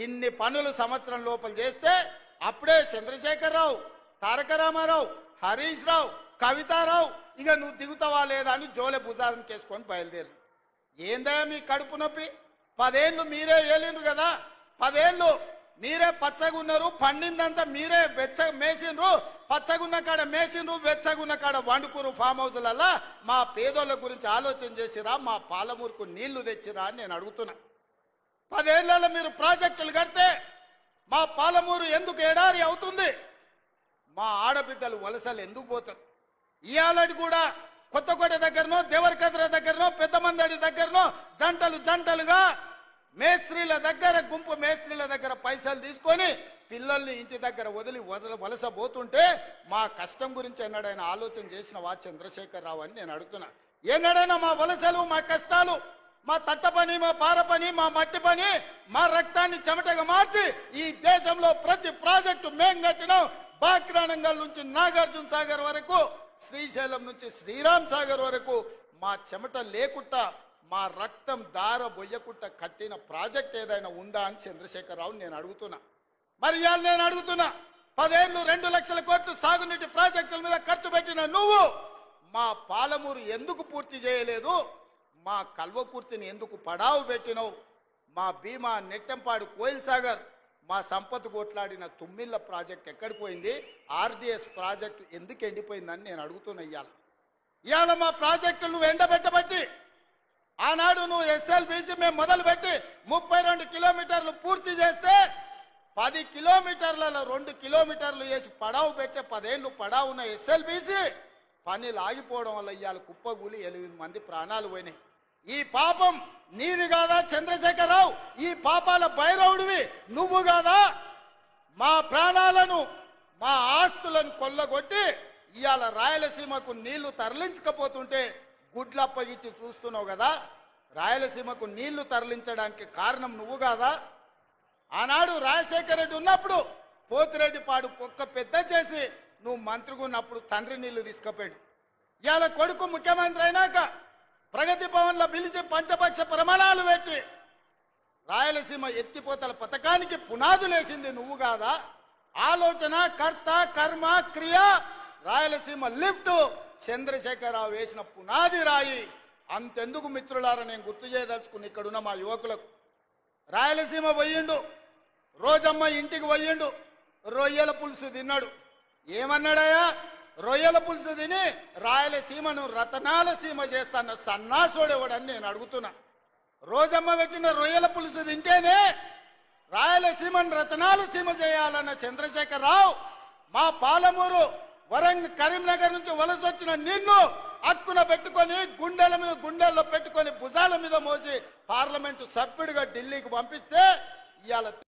ఇన్ని పనులు సంవత్సరం లోపల చేస్తే అప్పుడే చంద్రశేఖరరావు, తారక రామారావు, హరీష్ రావు, కవితారావు ఇక నువ్వు దిగుతావా లేదా అని జోలె భుజాలను కేసుకొని బయలుదేరు. ఏందయ్యా మీ కడుపు నొప్పి? 10 ఏళ్ళు మీరే ఏలిండ్రు కదా, 10 ఏళ్ళు మీరే పచ్చగున్నారు, పండిందంతా మీరే మేసిండ్రు, పచ్చగున్న కాడ మేసిండ్రు, వెచ్చగున్న కాడ వండుకురు ఫామ్ హౌస్లల్లా. మా పేదోళ్ళ గురించి ఆలోచన చేసిరా? మా పాలమూరుకు నీళ్లు తెచ్చిరా అని నేను అడుగుతున్నా. 10 ఏళ్లలో మీరు ప్రాజెక్టులు కడితే మా పాలమూరు ఎందుకు ఎడారి అవుతుంది? మా ఆడబిడ్డలు వలసలు ఎందుకు పోతారు? ఇయాలటి కూడా కొత్తకోట దగ్గరనో, దేవరకద్ర దగ్గరనో, పెద్దమందడి దగ్గరనో జంటలుగా మేస్త్రీల దగ్గర, గుంపు మేస్త్రీల దగ్గర పైసలు తీసుకొని పిల్లల్ని ఇంటి దగ్గర వదిలి వలస పోతుంటే మా కష్టం గురించి ఎన్నడైనా ఆలోచన చేసినవా చంద్రశేఖరరావు అని నేను అడుగుతున్నా. ఎన్నడైనా మా వలసలు, మా కష్టాలు, మా తట్ట పని, మా పార పని, మా మట్టి పని, మా రక్తాన్ని చెమటగా మార్చి ఈ దేశంలో ప్రతి ప్రాజెక్టు మేం కట్టినాం. బాక్రానంగల్ నుంచి నాగార్జున సాగర్ వరకు, శ్రీశైలం నుంచి శ్రీరామ్ సాగర్ వరకు మా చెమట లేకుండా, మా రక్తం దార బొయ్యకుండా కట్టిన ప్రాజెక్ట్ ఏదైనా ఉందా అని చంద్రశేఖరరావు నేను అడుగుతున్నా. మరి ఇవాళ నేను అడుగుతున్నా, 10 ఏళ్ళు 2 లక్షల కోట్లు సాగునీటి ప్రాజెక్టుల మీద ఖర్చు పెట్టిన నువ్వు మా పాలమూరు ఎందుకు పూర్తి చేయలేదు? మా కల్వకుర్తిని ఎందుకు పడావు పెట్టినవు? మా భీమా, నెట్టంపాడు, కోయిల్ సాగర్, మా సంపద కొట్లాడిన తుమ్మిళ్ళ ప్రాజెక్ట్ ఎక్కడికి పోయింది? ఆర్డిఎస్ ప్రాజెక్టు ఎందుకు ఎండిపోయిందని నేను అడుగుతున్నా. ఇవాళ మా ప్రాజెక్టులు నువ్వు ఎండబెట్టబట్టి, ఆనాడు నువ్వు ఎస్ఎల్బీసీ మేము మొదలుపెట్టి 32 కిలోమీటర్లు పూర్తి చేస్తే 10 కిలోమీటర్లలో 2 కిలోమీటర్లు వేసి పడావు పెట్టే 10 ఏళ్ళు పడావున్న ఎస్ఎల్బీసీ పనులు ఆగిపోవడం వల్ల ఇవాళ కుప్పగూలి 8 మంది ప్రాణాలు పోయినాయి. ఈ పాపం నీది కాదా చంద్రశేఖరరావు? ఈ పాపాల భైరవుడివి నువ్వు కాదా? మా ప్రాణాలను, మా ఆస్తులను కొల్లగొట్టి ఇవాళ రాయలసీమకు నీళ్లు తరలించకపోతుంటే గుడ్లు అప్పగించి చూస్తున్నావు కదా. రాయలసీమకు నీళ్లు తరలించడానికి కారణం నువ్వు కాదా? ఆనాడు రాజశేఖర రెడ్డి ఉన్నప్పుడు పోతిరెడ్డి పాడు పొక్క పెద్ద చేసి నువ్వు మంత్రిగా ఉన్నప్పుడు తండ్రి నీళ్లు తీసుకుపోయాడు. ఇవాళ కొడుకు ముఖ్యమంత్రి అయినాక ప్రగతి భవన్లో పిలిచి పంచపక్ష ప్రమాణాలు పెట్టి రాయలసీమ ఎత్తిపోతల పథకానికి పునాదులేసింది నువ్వు కాదా? ఆలోచన, కర్త, కర్మ, క్రియ, రాయలసీమ లిఫ్ట్ చంద్రశేఖరరావు వేసిన పునాది రాయి. అంతెందుకు మిత్రులారా, నేను గుర్తు చేయదలుచుకుని ఇక్కడున్న మా యువకులకు, రాయలసీమ పోయిండు, రోజమ్మ ఇంటికి పోయిండు, రొయ్యల పులుసు తిన్నాడు. ఏమన్నాడయ్యా? రొయ్యల పులుసు తిని రాయలసీమను రతనాల సీమ చేస్తాన్న సన్నాసోడేవాడని నేను అడుగుతున్నా. రోజమ్మ పెట్టిన రొయ్యల పులుసు తింటేనే రాయలసీమను రతనాల సీమ చేయాలన్న చంద్రశేఖరరావు మా పాలమూరు, వరంగల్, కరీంనగర్ నుంచి వలస వచ్చిన నిన్ను హక్కున పెట్టుకొని గుండెల్లో పెట్టుకొని భుజాల మీద మోసి పార్లమెంటు సభ్యుడిగా ఢిల్లీకి పంపిస్తే ఇవాళ